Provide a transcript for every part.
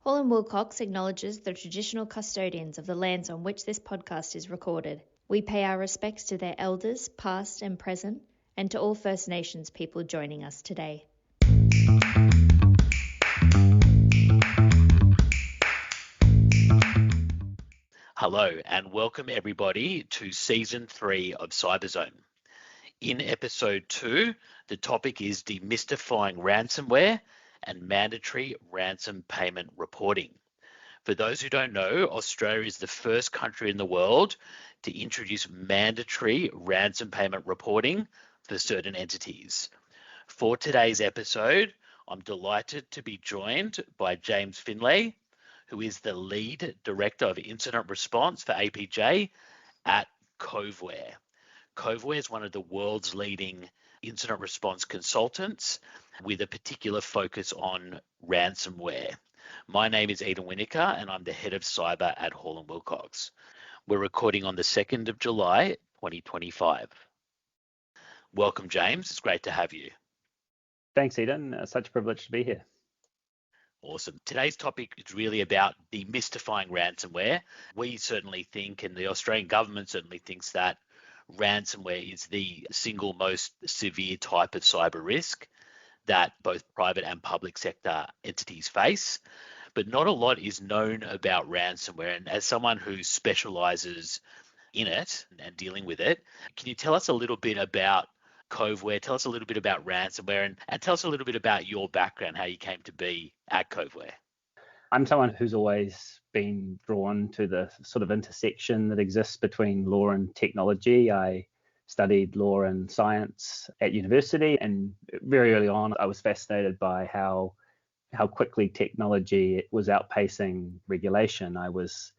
Hall & Wilcox acknowledges the traditional custodians of the lands on which this podcast is recorded. We pay our respects to their elders, past and present, and to all First Nations people joining us today. Hello and welcome everybody to Season 3 of Cyberzone. In Episode 2, the topic is Demystifying ransomware and mandatory ransom payment reporting. For those who don't know, Australia is the first country in the world to introduce mandatory ransom payment reporting for certain entities. For today's episode, I'm delighted to be joined by James Finlay, who is the lead director of incident response for APJ at Coveware. Coveware is one of the world's leading incident response consultants with a particular focus on ransomware. My name is Eden Winokur and I'm the head of cyber at Hall & Wilcox. We're recording on the 2nd of July, 2025. Welcome, James. It's great to have you. Thanks, Eden. Such a privilege to be here. Awesome. Today's topic is really about demystifying ransomware. We certainly think, and the Australian government certainly thinks, that ransomware is the single most severe type of cyber risk that both private and public sector entities face. But not a lot is known about ransomware. And as someone who specializes in it and dealing with it, can you tell us a little bit about Coveware? Tell us a little bit about ransomware and tell us a little bit about your background, how you came to be at Coveware. I'm someone who's always been drawn to the sort of intersection that exists between law and technology. I studied law and science at university, and very early on I was fascinated by how quickly technology was outpacing regulation. I was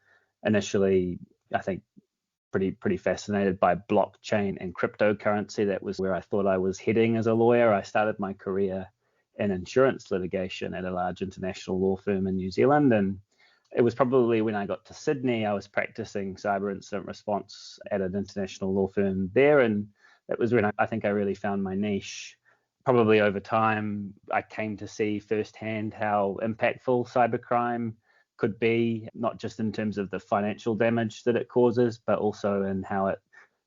initially, I think, pretty fascinated by blockchain and cryptocurrency. That was where I thought I was heading as a lawyer. I started my career in insurance litigation at a large international law firm in New Zealand. And it was probably when I got to Sydney, I was practicing cyber incident response at an international law firm there. And that was when I think I really found my niche. Probably over time, I came to see firsthand how impactful cybercrime could be, not just in terms of the financial damage that it causes, but also in how it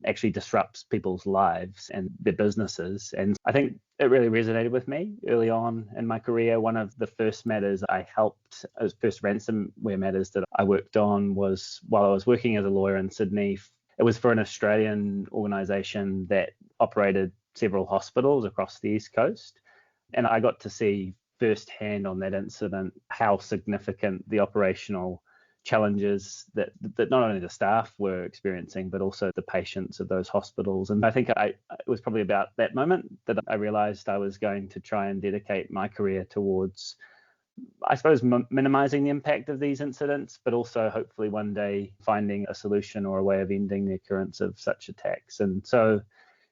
actually disrupts people's lives and their businesses. And I think it really resonated with me early on in my career. One of the first matters I helped, first ransomware matters that I worked on was while I was working as a lawyer in Sydney. It was for an Australian organisation that operated several hospitals across the East Coast. And I got to see firsthand on that incident how significant the operational challenges that not only the staff were experiencing, but also the patients of those hospitals. And I think it was probably about that moment that I realized I was going to try and dedicate my career towards, I suppose, minimizing the impact of these incidents, but also hopefully one day finding a solution or a way of ending the occurrence of such attacks. And so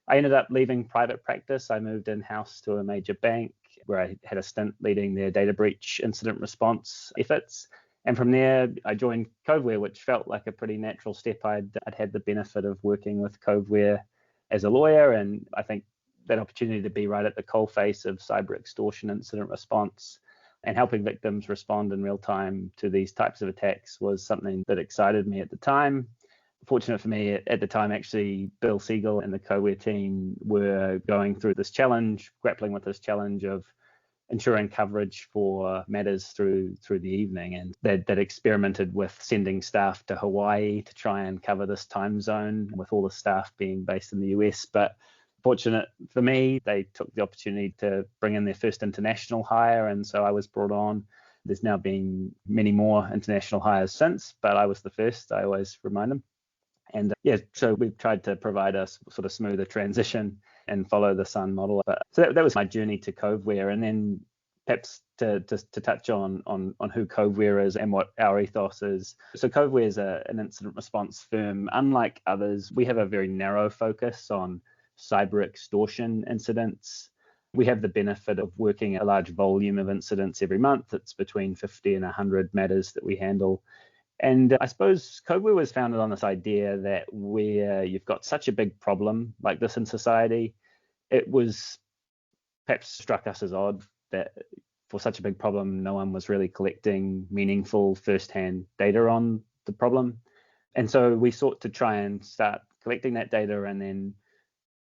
I ended up leaving private practice. I moved in-house to a major bank where I had a stint leading their data breach incident response efforts. And from there, I joined Coveware, which felt like a pretty natural step. I'd had the benefit of working with Coveware as a lawyer. And I think that opportunity to be right at the coalface of cyber extortion incident response and helping victims respond in real time to these types of attacks was something that excited me at the time. Fortunate for me, at the time, actually, Bill Siegel and the Coveware team were going through this challenge, grappling with this challenge of ensuring coverage for matters through the evening. And that experimented with sending staff to Hawaii to try and cover this time zone, with all the staff being based in the US. But fortunate for me, they took the opportunity to bring in their first international hire. And so I was brought on. There's now been many more international hires since, but I was the first, I always remind them. And so we've tried to provide a sort of smoother transition and follow the sun model. So that was my journey to Coveware. And then perhaps to touch on who Coveware is and what our ethos is. So Coveware is an incident response firm. Unlike others, we have a very narrow focus on cyber extortion incidents. We have the benefit of working a large volume of incidents every month. It's between 50 and 100 matters that we handle. And I suppose Coveware was founded on this idea that where you've got such a big problem like this in society, it was perhaps struck us as odd that for such a big problem, no one was really collecting meaningful first-hand data on the problem. And so we sought to try and start collecting that data and then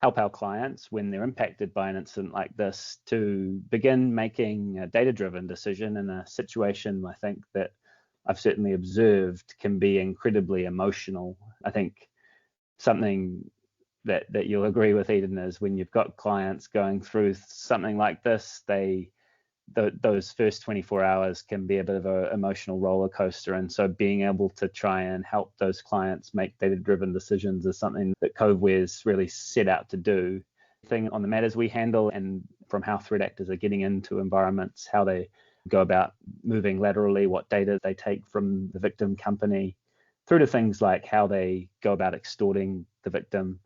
help our clients when they're impacted by an incident like this to begin making a data-driven decision in a situation I think that I've certainly observed can be incredibly emotional. I think something that you'll agree with, Eden, is when you've got clients going through something like this, those first 24 hours can be a bit of an emotional roller coaster. And so being able to try and help those clients make data-driven decisions is something that CoveWare's really set out to do. Thing on the matters we handle, and from how threat actors are getting into environments, how they go about moving laterally, what data they take from the victim company, through to things like how they go about extorting the victim,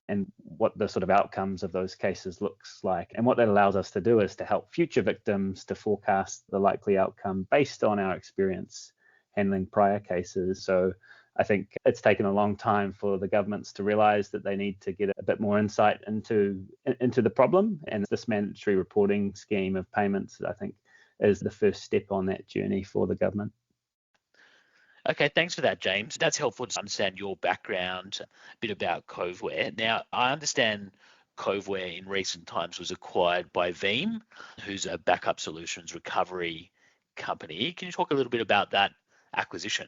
and what the sort of outcomes of those cases looks like. And what that allows us to do is to help future victims to forecast the likely outcome based on our experience handling prior cases. So I think it's taken a long time for the governments to realize that they need to get a bit more insight into the problem. And this mandatory reporting scheme of payments, I think, is the first step on that journey for the government. Okay, thanks for that, James. That's helpful to understand your background, a bit about CoveWare. Now, I understand CoveWare in recent times was acquired by Veeam, who's a backup solutions recovery company. Can you talk a little bit about that acquisition?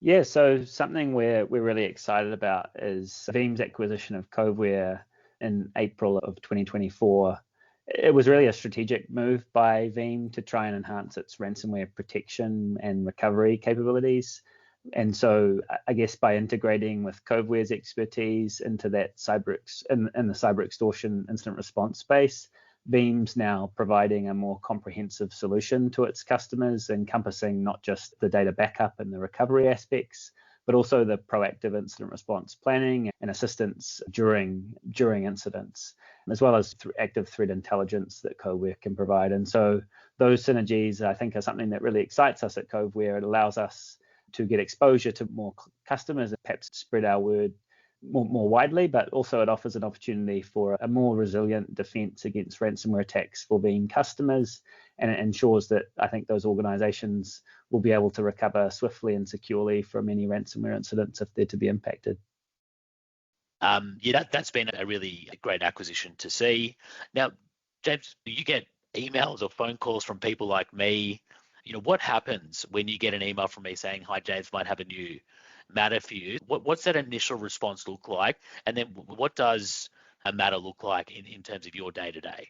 Yeah, so something we're really excited about is Veeam's acquisition of CoveWare in April of 2024. It was really a strategic move by Veeam to try and enhance its ransomware protection and recovery capabilities. And so I guess by integrating with CoveWare's expertise into that in the cyber extortion incident response space, Veeam's now providing a more comprehensive solution to its customers, encompassing not just the data backup and the recovery aspects, but also the proactive incident response planning and assistance during incidents, as well as active threat intelligence that CoveWare can provide. And so those synergies, I think, are something that really excites us at CoveWare. It allows us to get exposure to more customers and perhaps spread our word more widely, but also it offers an opportunity for a more resilient defense against ransomware attacks for Veeam customers, and it ensures that I think those organizations will be able to recover swiftly and securely from any ransomware incidents if they're to be impacted. That's been a really great acquisition to see. Now, James, you get emails or phone calls from people like me. What happens when you get an email from me saying, "Hi, James, might have a new matter for you"? What's that initial response look like? And then what does a matter look like in terms of your day-to-day?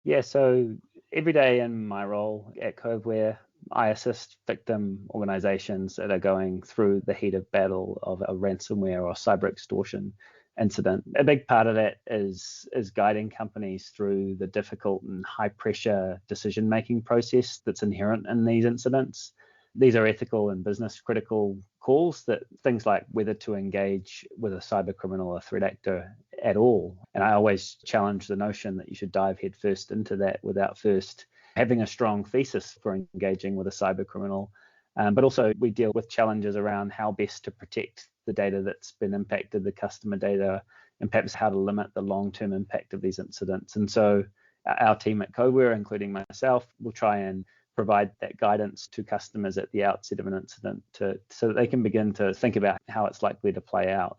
Yeah, so every day in my role at CoveWare, I assist victim organizations that are going through the heat of battle of a ransomware or cyber extortion incident. A big part of that is guiding companies through the difficult and high pressure decision making process that's inherent in these incidents. These are ethical and business critical calls, that things like whether to engage with a cyber criminal or threat actor at all. And I always challenge the notion that you should dive headfirst into that without first having a strong thesis for engaging with a cyber criminal. But also we deal with challenges around how best to protect the data that's been impacted, the customer data, and perhaps how to limit the long-term impact of these incidents. And so our team at CoveWare, including myself, will try and provide that guidance to customers at the outset of an incident so that they can begin to think about how it's likely to play out.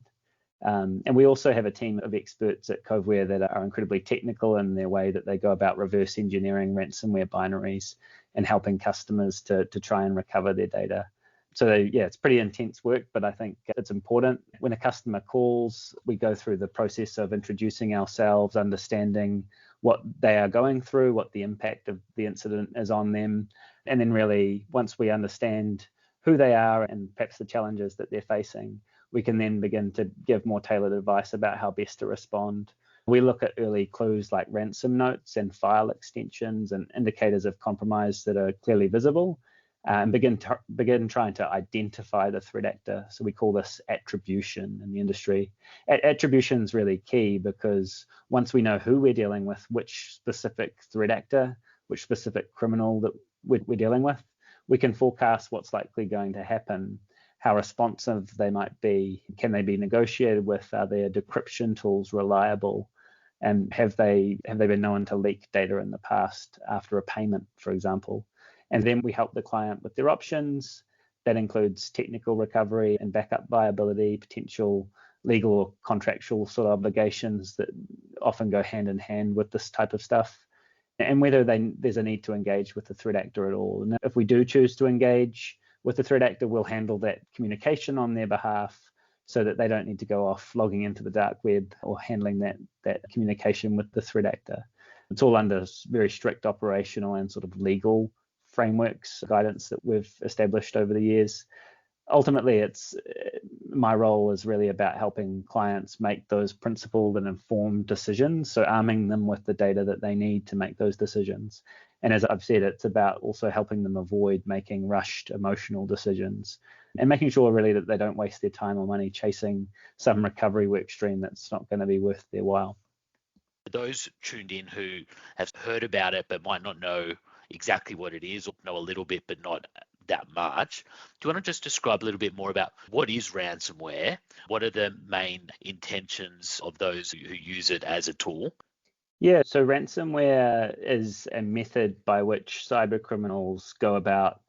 And we also have a team of experts at CoveWare that are incredibly technical in their way that they go about reverse engineering ransomware binaries and helping customers to try and recover their data. So yeah, it's pretty intense work, but I think it's important. When a customer calls, we go through the process of introducing ourselves, understanding what they are going through, what the impact of the incident is on them. And then really, once we understand who they are and perhaps the challenges that they're facing, we can then begin to give more tailored advice about how best to respond. We look at early clues like ransom notes and file extensions and indicators of compromise that are clearly visible, and begin trying to identify the threat actor. So we call this attribution in the industry. Attribution is really key, because once we know who we're dealing with, which specific threat actor, which specific criminal that we're dealing with, we can forecast what's likely going to happen, how responsive they might be, can they be negotiated with, are their decryption tools reliable, And have they been known to leak data in the past after a payment, for example? And then we help the client with their options. That includes technical recovery and backup viability, potential legal or contractual sort of obligations that often go hand in hand with this type of stuff, and whether there's a need to engage with the threat actor at all. And if we do choose to engage with the threat actor, we'll handle that communication on their behalf so that they don't need to go off logging into the dark web or handling that communication with the threat actor. It's all under very strict operational and sort of legal frameworks, guidance that we've established over the years. Ultimately, it's my role is really about helping clients make those principled and informed decisions, so arming them with the data that they need to make those decisions. And as I've said, it's about also helping them avoid making rushed emotional decisions and making sure really that they don't waste their time or money chasing some recovery work stream that's not going to be worth their while. For those tuned in who have heard about it but might not know exactly what it is, or know a little bit but not that much, do you want to just describe a little bit more about what is ransomware? What are the main intentions of those who use it as a tool? Yeah, so ransomware is a method by which cyber criminals go about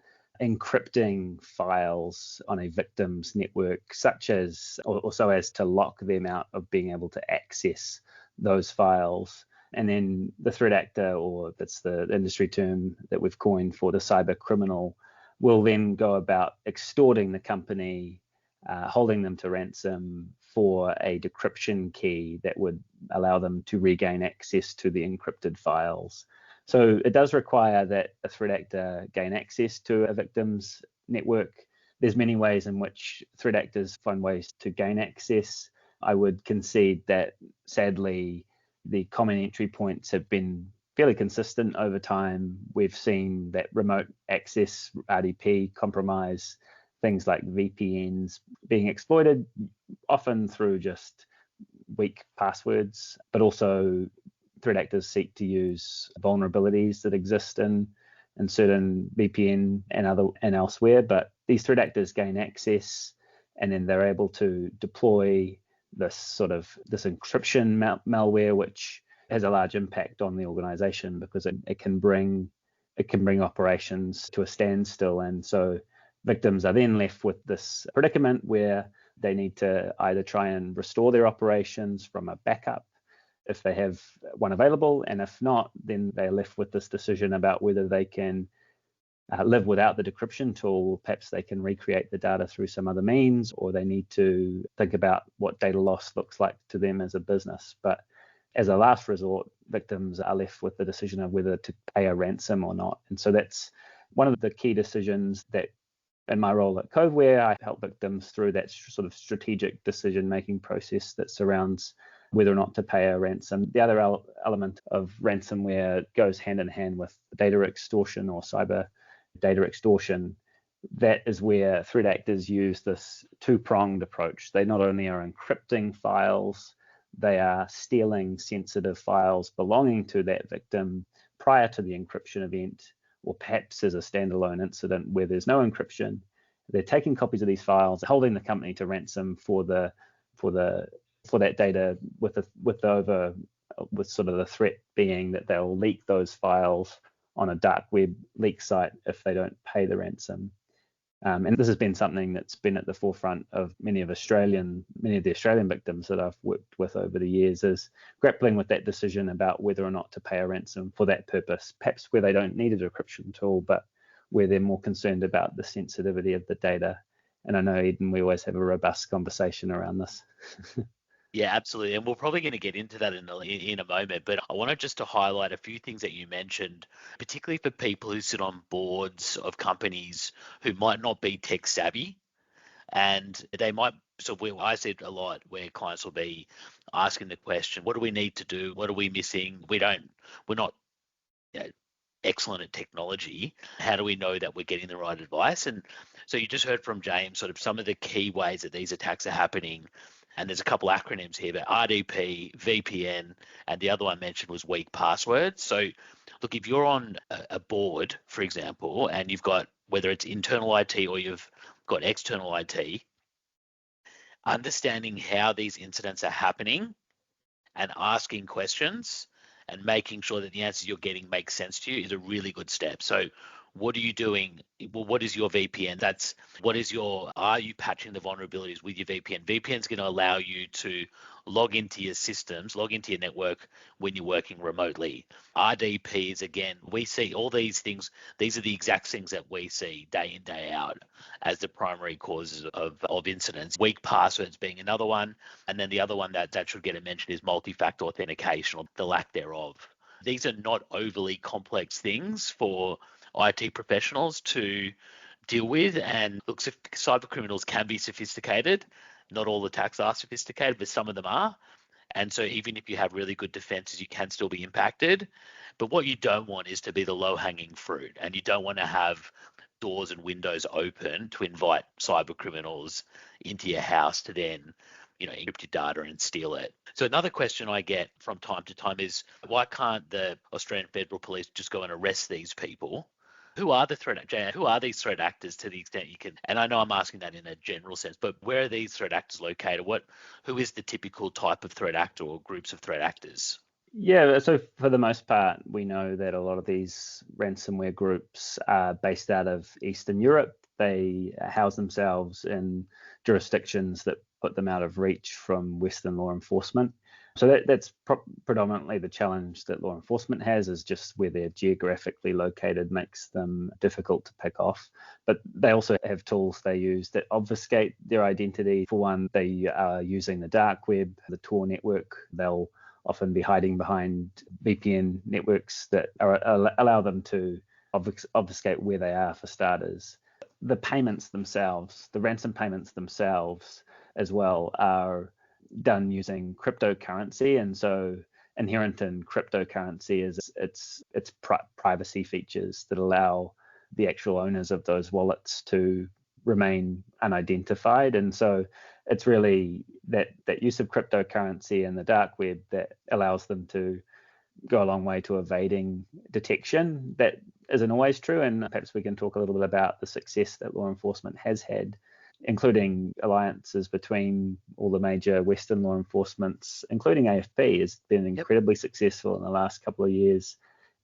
encrypting files on a victim's network, such as, or so as to lock them out of being able to access those files. And then the threat actor, or that's the industry term that we've coined for the cyber criminal, will then go about extorting the company, holding them to ransom for a decryption key that would allow them to regain access to the encrypted files. So it does require that a threat actor gain access to a victim's network. There's many ways in which threat actors find ways to gain access. I would concede that, sadly, the common entry points have been fairly consistent over time. We've seen that remote access, RDP, compromise, things like VPNs being exploited, often through just weak passwords, but also threat actors seek to use vulnerabilities that exist in certain VPN and elsewhere. But these threat actors gain access, and then they're able to deploy this encryption malware, which has a large impact on the organization because it can bring operations to a standstill. And so victims are then left with this predicament where they need to either try and restore their operations from a backup if they have one available, and if not, then they're left with this decision about whether they can live without the decryption tool. Perhaps they can recreate the data through some other means, or they need to think about what data loss looks like to them as a business. But as a last resort, victims are left with the decision of whether to pay a ransom or not. And so that's one of the key decisions that, in my role at Coveware, I help victims through that sort of strategic decision-making process that surrounds whether or not to pay a ransom. The other element of ransomware goes hand in hand with data extortion or cyber data extortion. That is where threat actors use this two-pronged approach. They not only are encrypting files, they are stealing sensitive files belonging to that victim prior to the encryption event, or perhaps as a standalone incident where there's no encryption. They're taking copies of these files, holding the company to ransom for that data, with sort of the threat being that they'll leak those files on a dark web leak site if they don't pay the ransom. And this has been something that's been at the forefront of many of the Australian victims that I've worked with over the years, is grappling with that decision about whether or not to pay a ransom for that purpose, perhaps where they don't need a decryption tool, but where they're more concerned about the sensitivity of the data. And I know, Eden, we always have a robust conversation around this. Yeah, absolutely. And we're probably going to get into that in a moment, but I wanted just to highlight a few things that you mentioned, particularly for people who sit on boards of companies who might not be tech savvy, and they might, I said a lot where clients will be asking the question, what do we need to do? What are we missing? We're not excellent at technology. How do we know that we're getting the right advice? And so you just heard from James sort of some of the key ways that these attacks are happening. And there's a couple acronyms here, but RDP, VPN, and the other one I mentioned was weak passwords. So look, if you're on a board, for example, and you've got, whether it's internal IT or you've got external IT, understanding how these incidents are happening and asking questions and making sure that the answers you're getting make sense to you is a really good step. So what are you doing? Well, what is your VPN? Are you patching the vulnerabilities with your VPN? VPN is going to allow you to log into your systems, log into your network when you're working remotely. RDPs, again, we see all these things. These are the exact things that we see day in, day out as the primary causes of incidents. Weak passwords being another one. And then the other one that should get a mention is multi-factor authentication, or the lack thereof. These are not overly complex things for IT professionals to deal with. And look, cyber criminals can be sophisticated. Not all attacks are sophisticated, but some of them are. And so even if you have really good defenses, you can still be impacted. But what you don't want is to be the low-hanging fruit, and you don't want to have doors and windows open to invite cyber criminals into your house to then encrypt your data and steal it. So another question I get from time to time is, why can't the Australian Federal Police just go and arrest these people? Who are these threat actors, to the extent you can? And I know I'm asking that in a general sense, but where are these threat actors located? Who is the typical type of threat actor or groups of threat actors? Yeah, so for the most part, we know that a lot of these ransomware groups are based out of Eastern Europe. They house themselves in jurisdictions that put them out of reach from Western law enforcement. So that's predominantly the challenge that law enforcement has, is just where they're geographically located makes them difficult to pick off. But they also have tools they use that obfuscate their identity. For one, they are using the dark web, the Tor network. They'll often be hiding behind VPN networks that allow them to obfuscate where they are, for starters. The payments themselves, the ransom payments themselves as well, are done using cryptocurrency. And so inherent in cryptocurrency is its privacy features that allow the actual owners of those wallets to remain unidentified. And so it's really that use of cryptocurrency and the dark web that allows them to go a long way to evading detection. That isn't always true, and perhaps we can talk a little bit about the success that law enforcement has had, including alliances between all the major Western law enforcements, including AFP, has been incredibly successful in the last couple of years.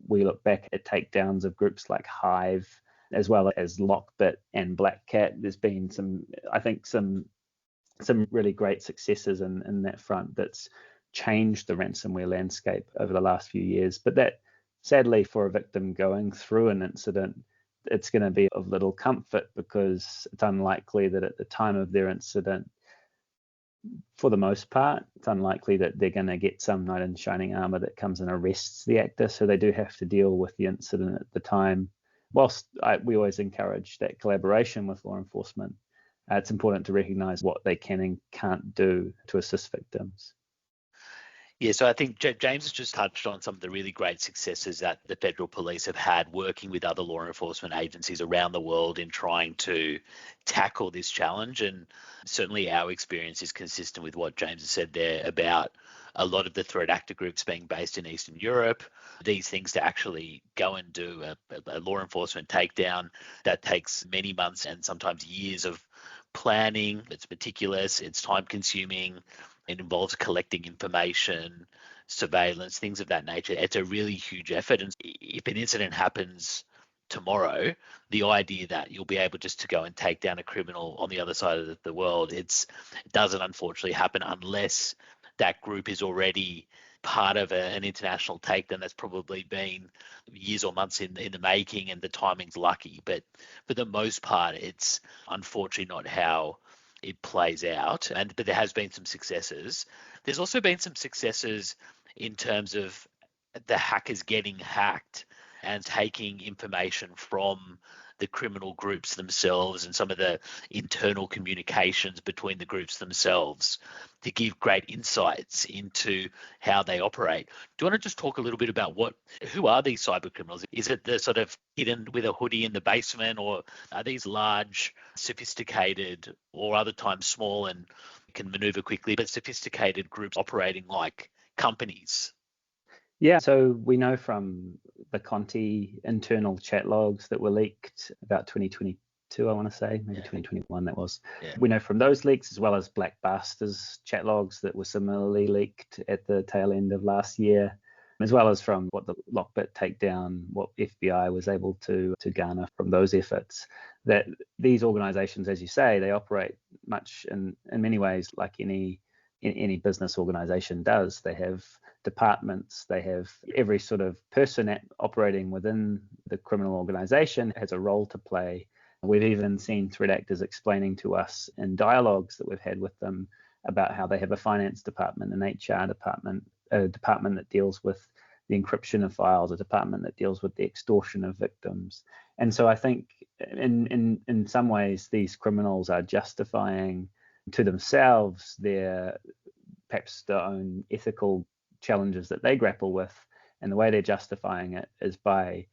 We look back at takedowns of groups like Hive, as well as Lockbit and Black Cat. There's been some really great successes in that front that's changed the ransomware landscape over the last few years. But that, sadly, for a victim going through an incident, it's going to be of little comfort, because it's unlikely that at the time of their incident, for the most part, it's unlikely that they're going to get some knight in shining armor that comes and arrests the actor. So they do have to deal with the incident at the time. Whilst we always encourage that collaboration with law enforcement, it's important to recognize what they can and can't do to assist victims. Yeah, so I think James has just touched on some of the really great successes that the Federal Police have had working with other law enforcement agencies around the world in trying to tackle this challenge. And certainly our experience is consistent with what James has said there about a lot of the threat actor groups being based in Eastern Europe. These things, to actually go and do a law enforcement takedown, that takes many months and sometimes years of planning. It's meticulous, it's time consuming. It involves collecting information, surveillance, things of that nature. It's a really huge effort. And if an incident happens tomorrow, the idea that you'll be able just to go and take down a criminal on the other side of the world, it doesn't unfortunately happen unless that group is already part of an international takedown that's probably been years or months in the making, and the timing's lucky. But for the most part, it's unfortunately not how it plays out. But there has been some successes. There's also been some successes in terms of the hackers getting hacked and taking information from the criminal groups themselves and some of the internal communications between the groups themselves to give great insights into how they operate. Do you want to just talk a little bit about who are these cyber criminals? Is it the sort of hidden with a hoodie in the basement, or are these large, sophisticated, or other times small and can maneuver quickly, but sophisticated groups operating like companies? Yeah, so we know from the Conti internal chat logs that were leaked about 2022 2022, I want to say, maybe 2021 that was. Yeah. We know from those leaks, as well as Black Basters chat logs that were similarly leaked at the tail end of last year, as well as from what the Lockbit takedown, what FBI was able to garner from those efforts, that these organizations, as you say, they operate much in many ways like any business organization does. They have departments, they have every sort of person operating within the criminal organization has a role to play. We've even seen threat actors explaining to us in dialogues that we've had with them about how they have a finance department, an HR department, a department that deals with the encryption of files, a department that deals with the extortion of victims. And so I think in some ways these criminals are justifying to themselves perhaps their own ethical challenges that they grapple with, and the way they're justifying it is by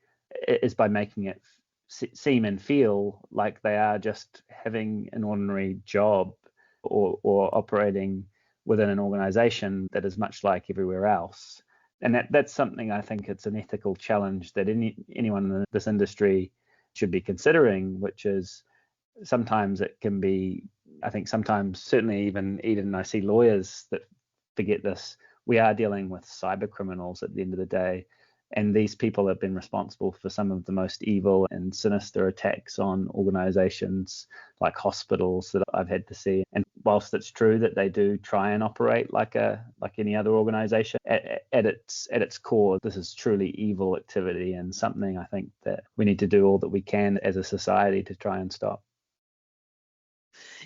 making it seem and feel like they are just having an ordinary job or operating within an organization that is much like everywhere else. And that's something I think it's an ethical challenge that anyone in this industry should be considering, which is sometimes it can be, I think sometimes certainly even I see lawyers that forget this. We are dealing with cyber criminals at the end of the day, and these people have been responsible for some of the most evil and sinister attacks on organizations like hospitals that I've had to see. And whilst it's true that they do try and operate like any other organization, at its core, this is truly evil activity and something I think that we need to do all that we can as a society to try and stop.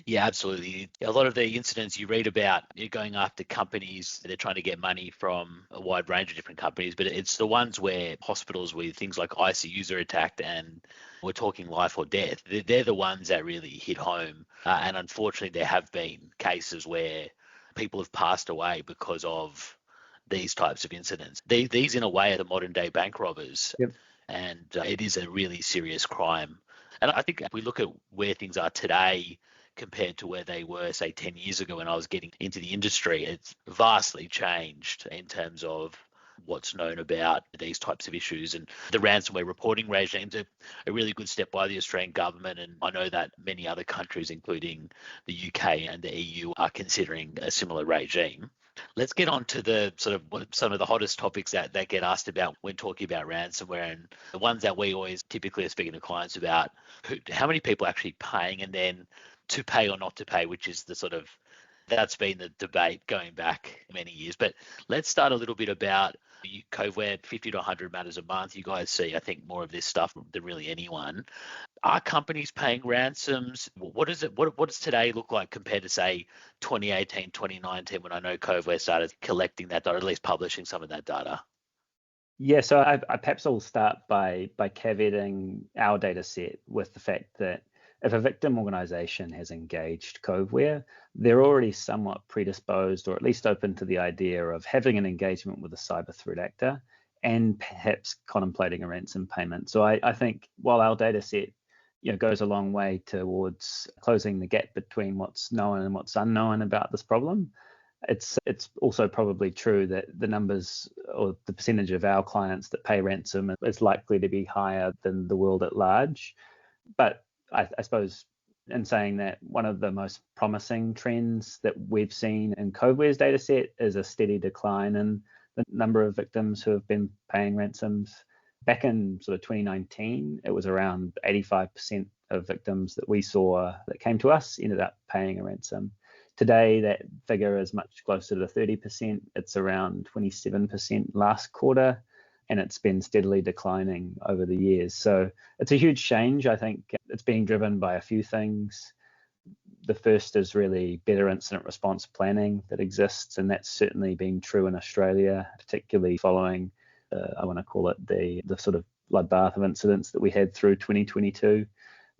Yeah, absolutely. A lot of the incidents you read about, you're going after companies, they're trying to get money from a wide range of different companies, but it's the ones where hospitals with things like ICUs are attacked and we're talking life or death. They're the ones that really hit home. And unfortunately, there have been cases where people have passed away because of these types of incidents. These in a way, are the modern day bank robbers. Yep. And it is a really serious crime. And I think if we look at where things are today, compared to where they were, say, 10 years ago when I was getting into the industry, it's vastly changed in terms of what's known about these types of issues. And the ransomware reporting regimes are a really good step by the Australian government. And I know that many other countries, including the UK and the EU, are considering a similar regime. Let's get on to the sort of some of the hottest topics that get asked about when talking about ransomware, and the ones that we always typically are speaking to clients about, how many people are actually paying, and then to pay or not to pay, which is that's been the debate going back many years. But let's start a little bit about Coveware, 50 to 100 matters a month. You guys see, I think, more of this stuff than really anyone. Are companies paying ransoms? What does today look like compared to, say, 2018, 2019, when I know Coveware started collecting that data, or at least publishing some of that data? Yeah, so I perhaps I'll start by caveating our data set with the fact that if a victim organization has engaged Coveware, they're already somewhat predisposed, or at least open to the idea of having an engagement with a cyber threat actor and perhaps contemplating a ransom payment. So I think while our data set goes a long way towards closing the gap between what's known and what's unknown about this problem, it's also probably true that the numbers or the percentage of our clients that pay ransom is likely to be higher than the world at large. But I suppose in saying that, one of the most promising trends that we've seen in Coveware's data set is a steady decline in the number of victims who have been paying ransoms. Back in sort of 2019, it was around 85% of victims that we saw that came to us ended up paying a ransom. Today, that figure is much closer to 30%. It's around 27% last quarter, and it's been steadily declining over the years. So it's a huge change. I think it's being driven by a few things. The first is really better incident response planning that exists, and that's certainly been true in Australia, particularly following, I want to call it the sort of bloodbath of incidents that we had through 2022.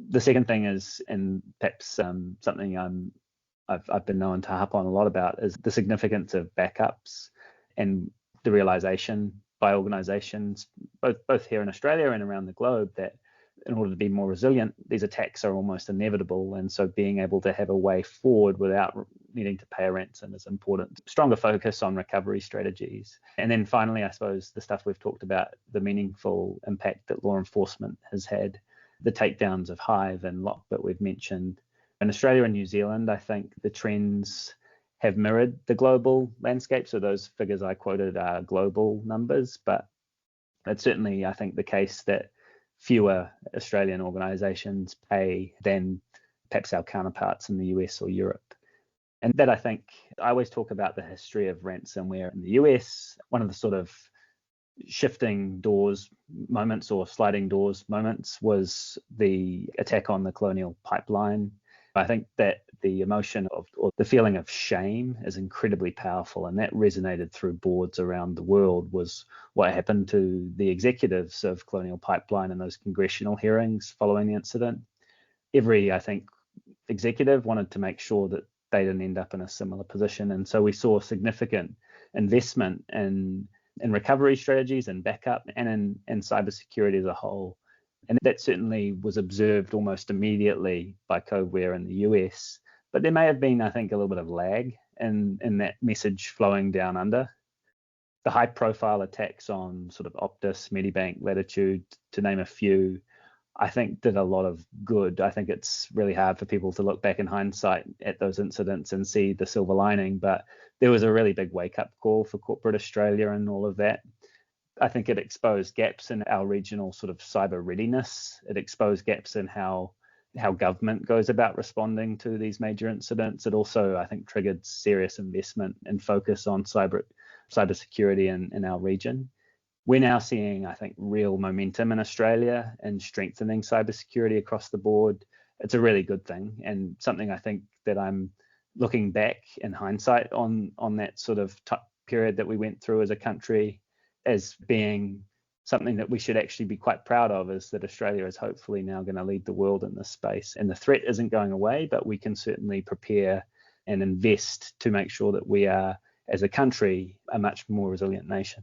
The second thing is, and perhaps something I've been known to harp on a lot about, is the significance of backups and the realization by organizations, both here in Australia and around the globe, that in order to be more resilient, these attacks are almost inevitable. And so being able to have a way forward without needing to pay a ransom is important. Stronger focus on recovery strategies. And then finally, I suppose the stuff we've talked about, the meaningful impact that law enforcement has had. the takedowns of Hive and Lock that we've mentioned. In Australia and New Zealand, I think the trends have mirrored the global landscape. So those figures I quoted are global numbers, but it's certainly, I think, the case that fewer Australian organizations pay than perhaps our counterparts in the US or Europe. And that, I think, I always talk about the history of ransomware in the US. One of the sort of shifting doors moments or sliding doors moments was the attack on the Colonial Pipeline. I think that the emotion of, or the feeling of shame is incredibly powerful, and that resonated through boards around the world. Was what happened to the executives of Colonial Pipeline in those congressional hearings following the incident. Every, I think, executive wanted to make sure that they didn't end up in a similar position, and so we saw significant investment in recovery strategies and backup and in cybersecurity as a whole. And that certainly was observed almost immediately by Coveware in the US. But there may have been, I think, a little bit of lag in that message flowing down under. The high profile attacks on sort of Optus, Medibank, Latitude, to name a few, I think did a lot of good. I think it's really hard for people to look back in hindsight at those incidents and see the silver lining, but there was a really big wake-up call for corporate Australia and all of that. I think it exposed gaps in our regional sort of cyber readiness. It exposed gaps in how government goes about responding to these major incidents. It also, I think, triggered serious investment and focus on cybersecurity in our region. We're now seeing, I think, real momentum in Australia and strengthening cybersecurity across the board. It's a really good thing, and something I think that I'm looking back in hindsight on that sort of period that we went through as a country as being something that we should actually be quite proud of, is that Australia is hopefully now going to lead the world in this space. And the threat isn't going away, but we can certainly prepare and invest to make sure that we are, as a country, a much more resilient nation.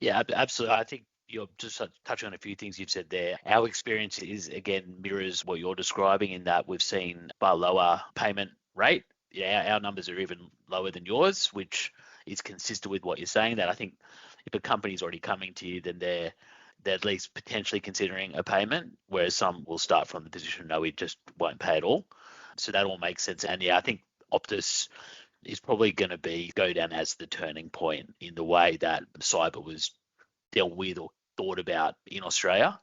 Yeah, absolutely. I think you're just touching on a few things you've said there. Our experience is, again, mirrors what you're describing in that we've seen far lower payment rate. Yeah, our numbers are even lower than yours, which is consistent with what you're saying, that I think if a company's already coming to you, then they're at least potentially considering a payment, whereas some will start from the position, no, we just won't pay at all. So that all makes sense. And yeah, I think Optus is probably going to go down as the turning point in the way that cyber was dealt with or thought about in Australia.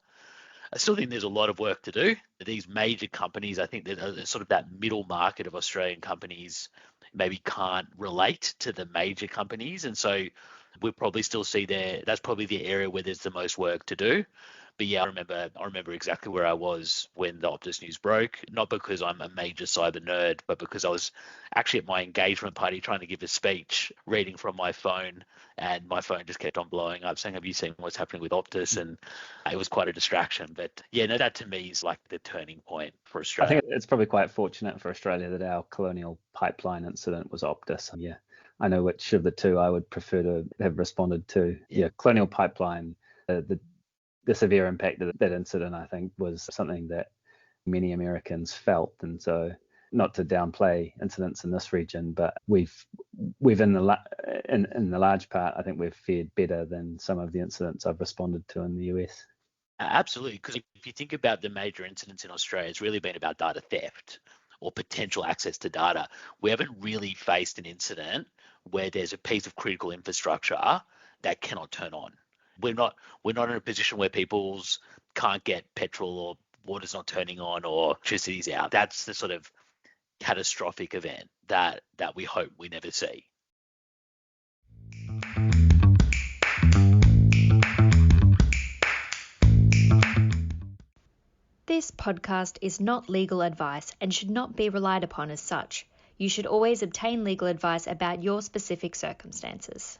I still think there's a lot of work to do. These major companies, I think that sort of that middle market of Australian companies maybe can't relate to the major companies. And so we'll probably still see that's probably the area where there's the most work to do. But yeah, I remember exactly where I was when the Optus news broke, not because I'm a major cyber nerd, but because I was actually at my engagement party trying to give a speech, reading from my phone, and my phone just kept on blowing up saying, have you seen what's happening with Optus? And it was quite a distraction. But yeah, no, that to me is like the turning point for Australia. I think it's probably quite fortunate for Australia that our Colonial Pipeline incident was Optus. Yeah, I know which of the two I would prefer to have responded to. Yeah, Colonial Pipeline, the severe impact of that incident, I think, was something that many Americans felt. And so, not to downplay incidents in this region, but we've in the large part, I think we've fared better than some of the incidents I've responded to in the US. Absolutely, because if you think about the major incidents in Australia, it's really been about data theft or potential access to data. We haven't really faced an incident where there's a piece of critical infrastructure that cannot turn on. We're not in a position where people's can't get petrol or water's not turning on or electricity's out. That's the sort of catastrophic event that we hope we never see. This podcast is not legal advice and should not be relied upon as such. You should always obtain legal advice about your specific circumstances.